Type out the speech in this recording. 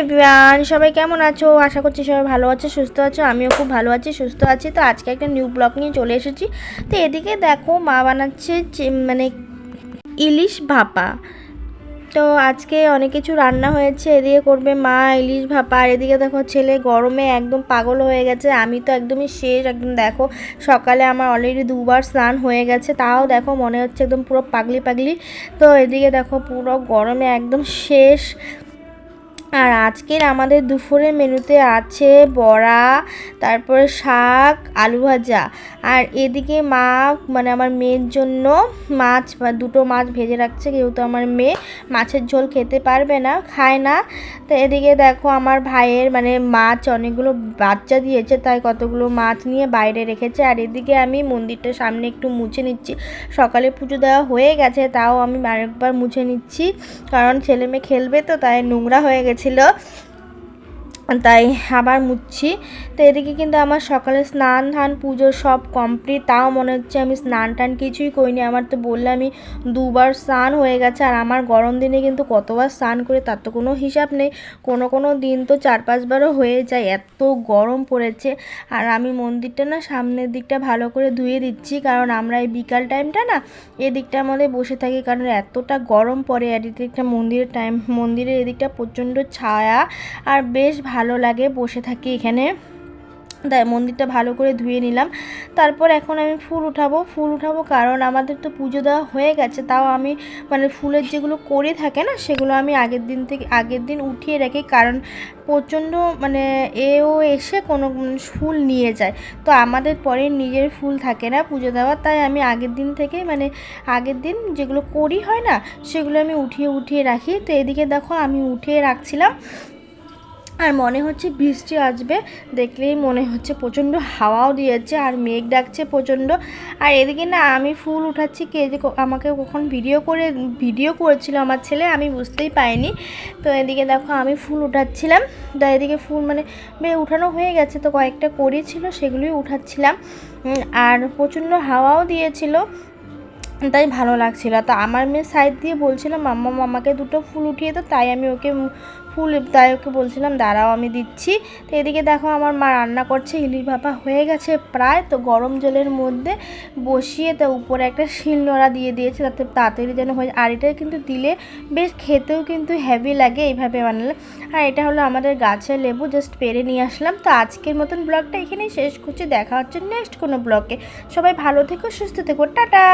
Everyone, সবাই কেমন আছো? আশা করছি সবাই ভালো আছে, সুস্থ আছো। আমিও খুব ভালো আছি, সুস্থ আছি। তো আজকে একটা নিউ ব্লগ নিয়ে চলে এসেছি। তো এদিকে দেখো মা বানাচ্ছে মানে ইলিশ ভাপা। তো আজকে অনেক কিছু রান্না হয়েছে। এদিকে করবে মা ইলিশ ভাপা, আর এদিকে দেখো ছেলে গরমে একদম পাগল হয়ে গেছে। আমি তো একদমই শেষ, একদম দেখো সকালে আমার অলরেডি 2বার স্নান হয়ে গেছে, তাও দেখো মনে হচ্ছে একদম পুরো পাগলি পাগলি। তো এদিকে দেখো পুরো গরমে একদম শেষ। আর আজকের আমাদের দুপুরের মেনুতে আছে বড়া, তারপরে শাক, আলু ভাজা। আর এদিকে মা মানে আমার মেয়ের জন্য মাছ বা 2টো মাছ ভেজে রাখছে, যেহেতু আমার মেয়ে মাছের ঝোল খেতে পারবে না, খায় না। তো এদিকে দেখো আমার ভাইয়ের মানে মাছ অনেকগুলো বাচ্চা দিয়েছে, তাই কতগুলো মাছ নিয়ে বাইরে রেখেছে। আর এদিকে আমি মন্দিরটার সামনে একটু মুছে নিচ্ছি। সকালে পুজো দেওয়া হয়ে গেছে, তাও আমি আরেকবার মুছে নিচ্ছি, কারণ ছেলে মেয়ে খেলবে তো, তাই নোংরা হয়ে গেছিলো, তাই আবার মুছছি। তো এদিকে কিন্তু আমার সকালে স্নান ধান পুজো সব কমপ্লিট, তাও মনে হচ্ছে আমি স্নান টান কিছুই করিনি। আমার তো বললাম আমি 2বার স্নান হয়ে গেছে। আর আমার গরম দিনে কিন্তু কতবার স্নান করে তার তো কোনো হিসাব নেই, কোনো দিন তো 4-5বারও হয়ে যায়, এত গরম পড়েছে। আর আমি মন্দিরটা না সামনের দিকটা ভালো করে ধুয়ে দিচ্ছি, কারণ আমরা এই বিকাল টাইমটা না এদিকটা আমাদের বসে থাকি, কারণ এতটা গরম পড়ে। আর এদিকটা মন্দিরের এদিকটা প্রচণ্ড ছায়া, আর বেশ ভালো লাগে, বসে থাকি এখানে, তাই মন্দিরটা ভালো করে ধুয়ে নিলাম। তারপর এখন আমি ফুল উঠাবো, কারণ আমাদের তো পুজো দেওয়া হয়ে গেছে। তাও আমি মানে ফুলের যেগুলো করে থাকে না, সেগুলো আমি আগের দিন উঠিয়ে রাখি, কারণ প্রচণ্ড মানে এসে কোনো ফুল নিয়ে যায়। তো আমাদের পরে নিজের ফুল থাকে না পুজো দেওয়ার, তাই আমি আগের দিন যেগুলো করি হয় না, সেগুলো আমি উঠিয়ে রাখি। তো এদিকে দেখো আমি উঠিয়ে রাখছিলাম, আর মনে হচ্ছে বৃষ্টি আসবে, দেখলেই মনে হচ্ছে। প্রচণ্ড হাওয়াও দিয়েছে, আর মেঘ ডাকছে প্রচণ্ড। আর এদিকে না আমি ফুল উঠাচ্ছি, কে যে আমাকে কখন ভিডিও করেছিল আমার ছেলে, আমি বুঝতেই পাইনি। তো এদিকে দেখো আমি ফুল উঠাচ্ছিলাম। তো এদিকে ফুল মানে উঠানো হয়ে গেছে, তো কয়েকটা করেছিল সেগুলোই উঠাচ্ছিলাম। আর প্রচণ্ড হাওয়াও দিয়েছিল, তাই ভালো লাগছিল। তো আমার মেয়ে সাইড দিয়ে বলছিল মাম্মা আমাকে 2টো ফুল উঠিয়ে দাও, তাই ওকে বলছিলাম দাঁড়াও আমি দিচ্ছি। তো এদিকে দেখো আমার মা রান্না করছে, ইলিশ ভাপা হয়ে গেছে প্রায়। তো গরম জলের মধ্যে বসিয়ে তো উপরে একটা শিলনোড়া দিয়ে দিয়েছে, তাতে তাড়াতাড়ি যেন হয়ে। আর এটা কিন্তু দিলে বেশ খেতেও কিন্তু হেভি লাগে এইভাবে বানালে। আর এটা হলো আমাদের গাছের লেবু, জাস্ট পেরে নিয়ে আসলাম। তো আজকের মতন ব্লগটা এখানেই শেষ করছি, দেখা হচ্ছে নেক্সট কোনো ব্লগে। সবাই ভালো থেকো, সুস্থ থেকো, টাটা।